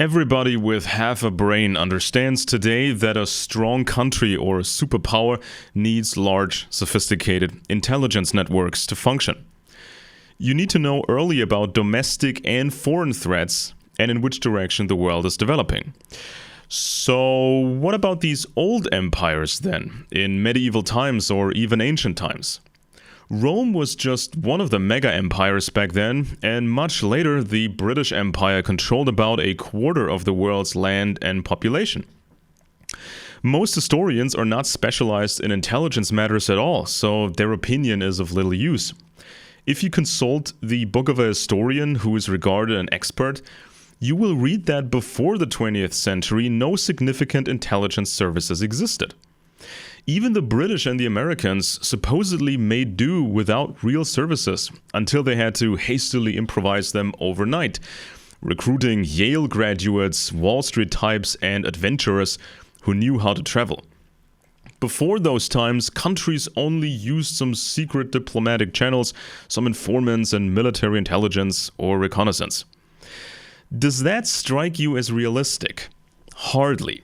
Everybody with half a brain understands today that a strong country or a superpower needs large, sophisticated intelligence networks to function. You need to know early about domestic and foreign threats and in which direction the world is developing. So, what about these old empires then, in medieval times or even ancient times? Rome was just one of the mega empires back then, and much later the British Empire controlled about a quarter of the world's land and population. Most historians are not specialized in intelligence matters at all, so their opinion is of little use. If you consult the book of a historian who is regarded an expert, you will read that before the 20th century, no significant intelligence services existed. Even the British and the Americans supposedly made do without real services until they had to hastily improvise them overnight, recruiting Yale graduates, Wall Street types, and adventurers who knew how to travel. Before those times, countries only used some secret diplomatic channels, some informants and military intelligence or reconnaissance. Does that strike you as realistic? Hardly.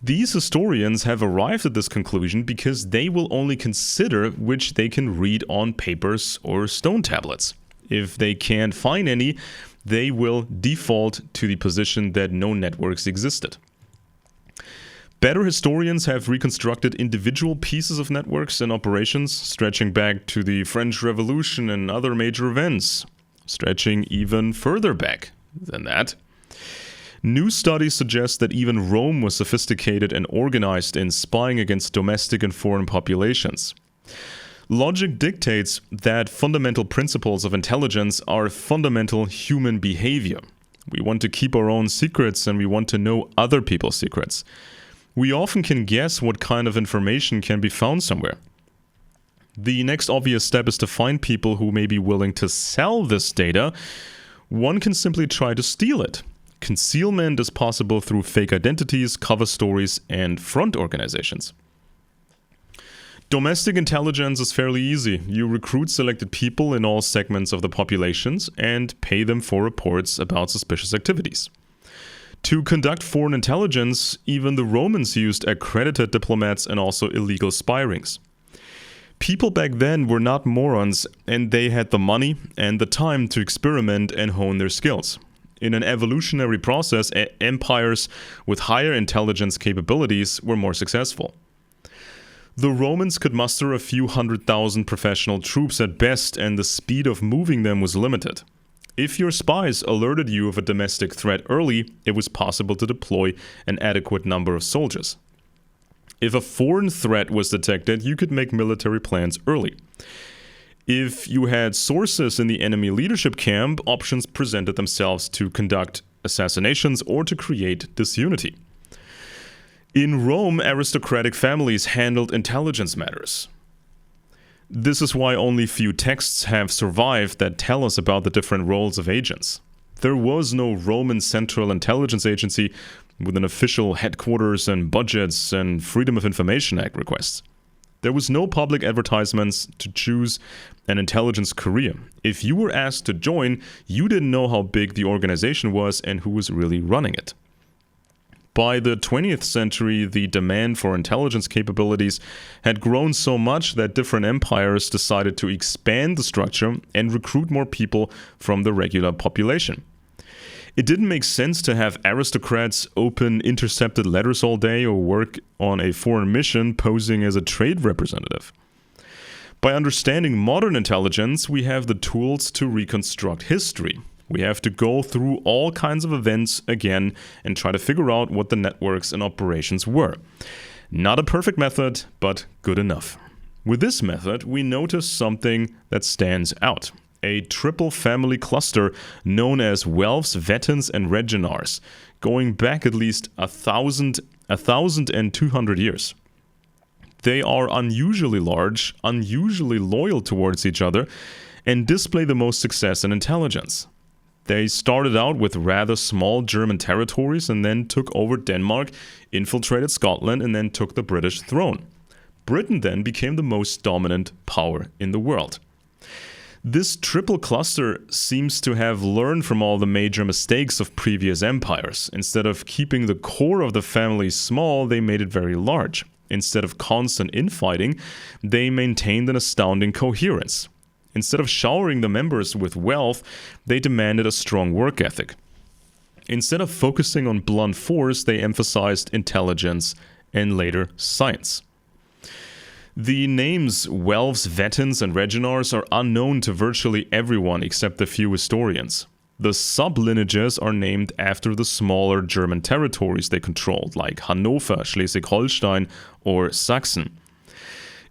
These historians have arrived at this conclusion because they will only consider which they can read on papers or stone tablets. If they can't find any, they will default to the position that no networks existed. Better historians have reconstructed individual pieces of networks and operations, stretching back to the French Revolution and other major events, stretching even further back than that. New studies suggest that even Rome was sophisticated and organized in spying against domestic and foreign populations. Logic dictates that fundamental principles of intelligence are fundamental human behavior. We want to keep our own secrets and we want to know other people's secrets. We often can guess what kind of information can be found somewhere. The next obvious step is to find people who may be willing to sell this data. One can simply try to steal it. Concealment is possible through fake identities, cover stories, and front organizations. Domestic intelligence is fairly easy. You recruit selected people in all segments of the populations and pay them for reports about suspicious activities. To conduct foreign intelligence, even the Romans used accredited diplomats and also illegal spy rings. People back then were not morons, and they had the money and the time to experiment and hone their skills. In an evolutionary process, empires with higher intelligence capabilities were more successful. The Romans could muster a few 100,000 professional troops at best, and the speed of moving them was limited. If your spies alerted you of a domestic threat early, it was possible to deploy an adequate number of soldiers. If a foreign threat was detected, you could make military plans early. If you had sources in the enemy leadership camp, options presented themselves to conduct assassinations or to create disunity. In Rome, aristocratic families handled intelligence matters. This is why only few texts have survived that tell us about the different roles of agents. There was no Roman Central Intelligence Agency with an official headquarters and budgets and Freedom of Information Act requests. There was no public advertisements to choose an intelligence career. If you were asked to join, you didn't know how big the organization was and who was really running it. By the 20th century, the demand for intelligence capabilities had grown so much that different empires decided to expand the structure and recruit more people from the regular population. It didn't make sense to have aristocrats open intercepted letters all day or work on a foreign mission posing as a trade representative. By understanding modern intelligence, we have the tools to reconstruct history. We have to go through all kinds of events again and try to figure out what the networks and operations were. Not a perfect method, but good enough. With this method, we notice something that stands out. A triple family cluster known as Welfs, Vettans, and Reginars, going back at least 1,200 years. They are unusually large, unusually loyal towards each other, and display the most success in intelligence. They started out with rather small German territories and then took over Denmark, infiltrated Scotland, and then took the British throne. Britain then became the most dominant power in the world. This triple cluster seems to have learned from all the major mistakes of previous empires. Instead of keeping the core of the family small, they made it very large. Instead of constant infighting, they maintained an astounding coherence. Instead of showering the members with wealth, they demanded a strong work ethic. Instead of focusing on blunt force, they emphasized intelligence and later science. The names Welfs, Vettins, and Reginars are unknown to virtually everyone except a few historians. The sub-lineages are named after the smaller German territories they controlled, like Hanover, Schleswig-Holstein, or Sachsen.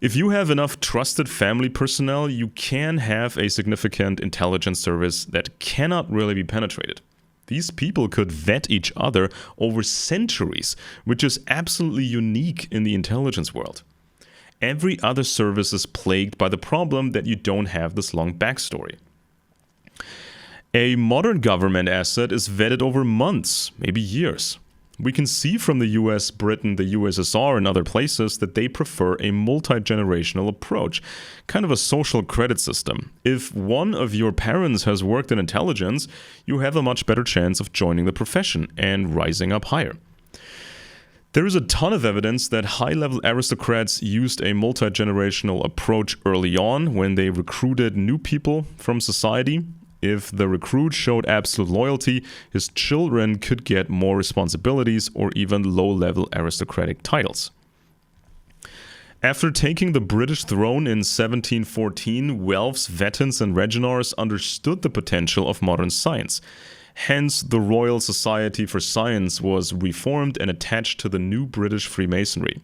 If you have enough trusted family personnel, you can have a significant intelligence service that cannot really be penetrated. These people could vet each other over centuries, which is absolutely unique in the intelligence world. Every other service is plagued by the problem that you don't have this long backstory. A modern government asset is vetted over months, maybe years. We can see from the US, Britain, the USSR, and other places that they prefer a multi-generational approach, kind of a social credit system. If one of your parents has worked in intelligence, you have a much better chance of joining the profession and rising up higher. There is a ton of evidence that high-level aristocrats used a multi-generational approach early on when they recruited new people from society. If the recruit showed absolute loyalty, his children could get more responsibilities or even low-level aristocratic titles. After taking the British throne in 1714, Welfs, Vettins, and Reginars understood the potential of modern science. Hence, the Royal Society for Science was reformed and attached to the new British Freemasonry.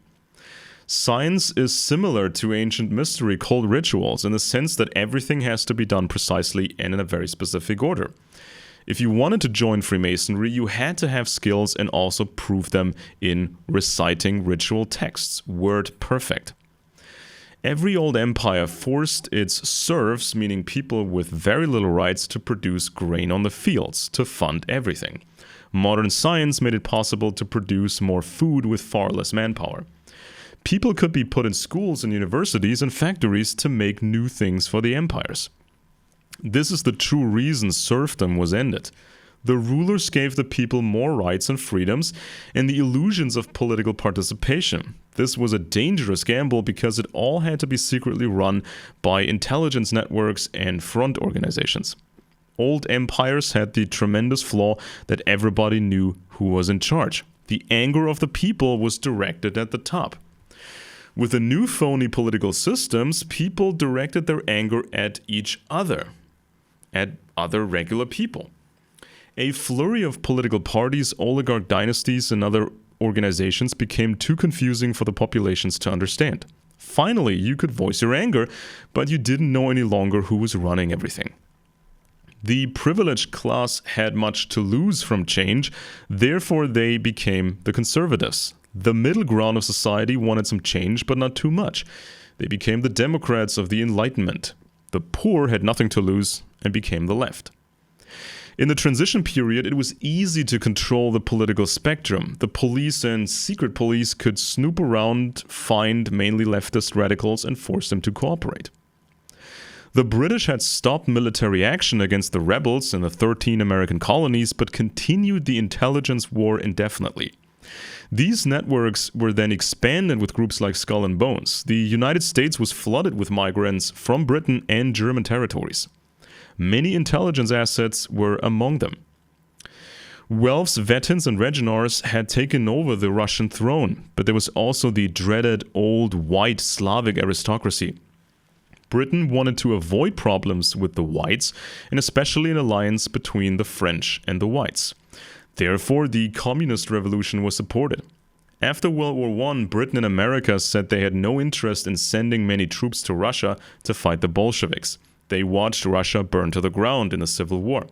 Science is similar to ancient mystery called rituals in the sense that everything has to be done precisely and in a very specific order. If you wanted to join Freemasonry, you had to have skills and also prove them in reciting ritual texts, word perfect. Every old empire forced its serfs, meaning people with very little rights, to produce grain on the fields to fund everything. Modern science made it possible to produce more food with far less manpower. People could be put in schools and universities and factories to make new things for the empires. This is the true reason serfdom was ended. The rulers gave the people more rights and freedoms and the illusions of political participation. This was a dangerous gamble because it all had to be secretly run by intelligence networks and front organizations. Old empires had the tremendous flaw that everybody knew who was in charge. The anger of the people was directed at the top. With the new phony political systems, people directed their anger at each other, at other regular people. A flurry of political parties, oligarch dynasties, and other organizations became too confusing for the populations to understand. Finally, you could voice your anger, but you didn't know any longer who was running everything. The privileged class had much to lose from change, therefore they became the conservatives. The middle ground of society wanted some change, but not too much. They became the Democrats of the Enlightenment. The poor had nothing to lose and became the left. In the transition period, it was easy to control the political spectrum. The police and secret police could snoop around, find mainly leftist radicals, and force them to cooperate. The British had stopped military action against the rebels in the 13 American colonies, but continued the intelligence war indefinitely. These networks were then expanded with groups like Skull and Bones. The United States was flooded with migrants from Britain and German territories. Many intelligence assets were among them. Welfs, Vettins, and Reginars had taken over the Russian throne, but there was also the dreaded old white Slavic aristocracy. Britain wanted to avoid problems with the whites, and especially an alliance between the French and the whites. Therefore, the communist revolution was supported. After World War I, Britain and America said they had no interest in sending many troops to Russia to fight the Bolsheviks. They watched Russia burn to the ground in the Civil War.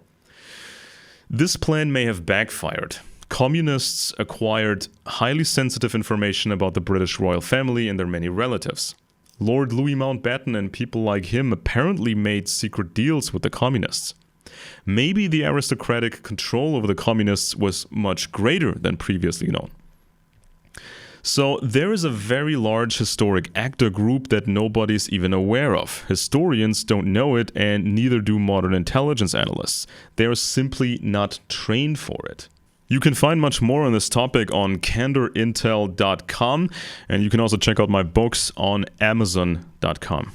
This plan may have backfired. Communists acquired highly sensitive information about the British royal family and their many relatives. Lord Louis Mountbatten and people like him apparently made secret deals with the communists. Maybe the aristocratic control over the communists was much greater than previously known. So there is a very large historic actor group that nobody's even aware of. Historians don't know it, and neither do modern intelligence analysts. They are simply not trained for it. You can find much more on this topic on candorintel.com, and you can also check out my books on amazon.com.